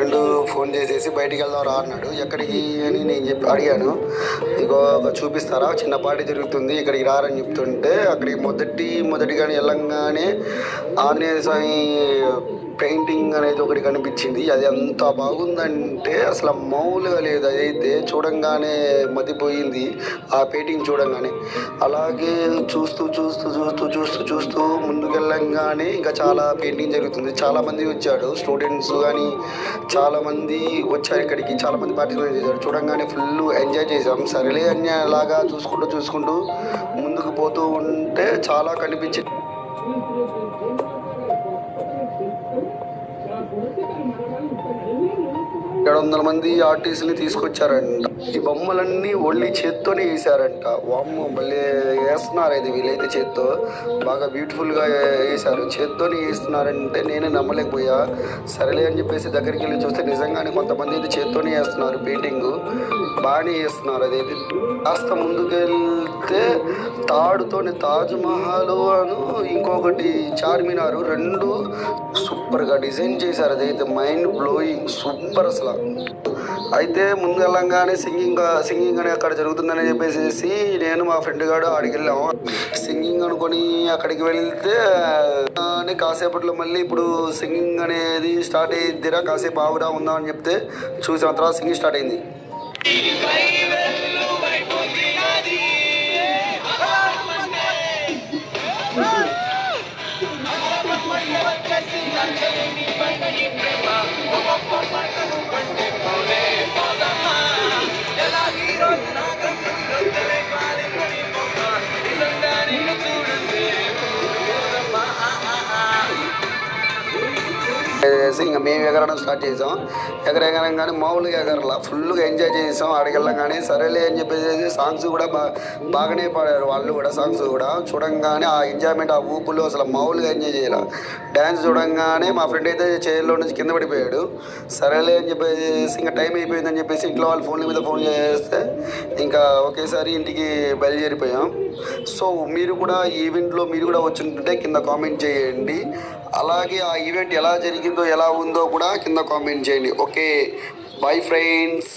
Friend phone చేసేసి బయటికి వెళ్దాం రా అన్నాడు. ఎక్కడికి అని నేను అడిగాను. ఇగో చూపిస్తారా, చిన్న పార్టీ జరుగుతుంది ఇక్కడికి రారని చెప్తుంటే అక్కడికి మొదటిగానే వెళ్ళంగానే ఆంజనేయ స్వామి పెయింటింగ్ అనేది ఒకటి కనిపించింది. అది ఎంత బాగుందంటే అసలు మామూలుగా లేదు. అదైతే చూడంగానే మతిపోయింది ఆ పెయింటింగ్ చూడంగానే. అలాగే చూస్తూ ముందుకెళ్ళంగానే ఇంకా చాలా పెయింటింగ్ జరుగుతుంది. చాలామంది వచ్చాడు, స్టూడెంట్స్ కానీ చాలామంది వచ్చారు ఇక్కడికి. చాలామంది పార్టిసిపేట్ చేశారు. చూడంగానే ఫుల్ ఎంజాయ్ చేసాం. సరేలే అని అలాగా చూసుకుంటూ ముందుకు పోతూ ఉంటే చాలా కనిపించింది. 700 మంది ఆర్టిస్టుని తీసుకొచ్చారంట. ఈ బొమ్మలన్నీ ఓన్లీ చేత్తోనే వేసారంట. వామ్మ మళ్ళీ వేస్తున్నారు. ఇది వీలైతే చేత్తో బాగా బ్యూటిఫుల్గా వేసారు. చేత్తోనే వేస్తున్నారంటే నేనే నమ్మలేకపోయా. సరేలే అని చెప్పేసి దగ్గరికి వెళ్ళి చూస్తే నిజంగానే కొంతమంది అయితే చేత్తోనే వేస్తున్నారు. పెయింటింగ్ బాగానే వేస్తున్నారు. అదైతే కాస్త ముందుకెళ్తే తాడుతోని తాజ్మహల్ అను ఇంకొకటి చార్మినారు రెండు సూపర్గా డిజైన్ చేశారు. అదైతే మైండ్ బ్లోయింగ్, సూపర్ అసలు. అయితే ముందు వెళ్ళంగానే సింగింగ్ అని అక్కడ జరుగుతుందని చెప్పేసి నేను మా ఫ్రెండ్ గారు ఆడికి వెళ్ళాము. సింగింగ్ అనుకొని అక్కడికి వెళ్తే కాసేపట్లో మళ్ళీ ఇప్పుడు సింగింగ్ అనేది స్టార్ట్ అయ్యిద్దిరా, కాసేపు ఆవురా ఉందాం అని చెప్తే చూసిన తర్వాత సింగింగ్ స్టార్ట్ అయింది. ఇంకా మేము ఎగరడం స్టార్ట్ చేసాం. ఎగరగానే మామూలుగా ఎగరలా, ఫుల్గా ఎంజాయ్ చేసాం. ఆడికి వెళ్ళగానే సరేలే అని చెప్పేసి సాంగ్స్ కూడా బాగానే పాడారు వాళ్ళు కూడా. సాంగ్స్ కూడా చూడంగానే ఆ ఎంజాయ్మెంట్, ఆ ఊపులు అసలు మామూలుగా ఎంజాయ్ చేయాలి. డ్యాన్స్ చూడంగానే మా ఫ్రెండ్ అయితే చైర్లో నుంచి కింద పడిపోయాడు. సరేలే అని చెప్పేసి ఇంకా టైం అయిపోయిందని చెప్పేసి ఇంట్లో వాళ్ళ ఫోన్ల మీద ఫోన్ చేస్తే ఇంకా ఒకేసారి ఇంటికి బయలుదేరిపోయాం. సో మీరు కూడా ఈ ఈవెంట్లో మీరు కూడా వచ్చింటుంటే కింద కామెంట్ చేయండి. అలాగే ఆ ఈవెంట్ ఎలా జరిగిందో ఎలా ఉందో కూడా కింద కామెంట్ చేయండి. Okay, bye friends.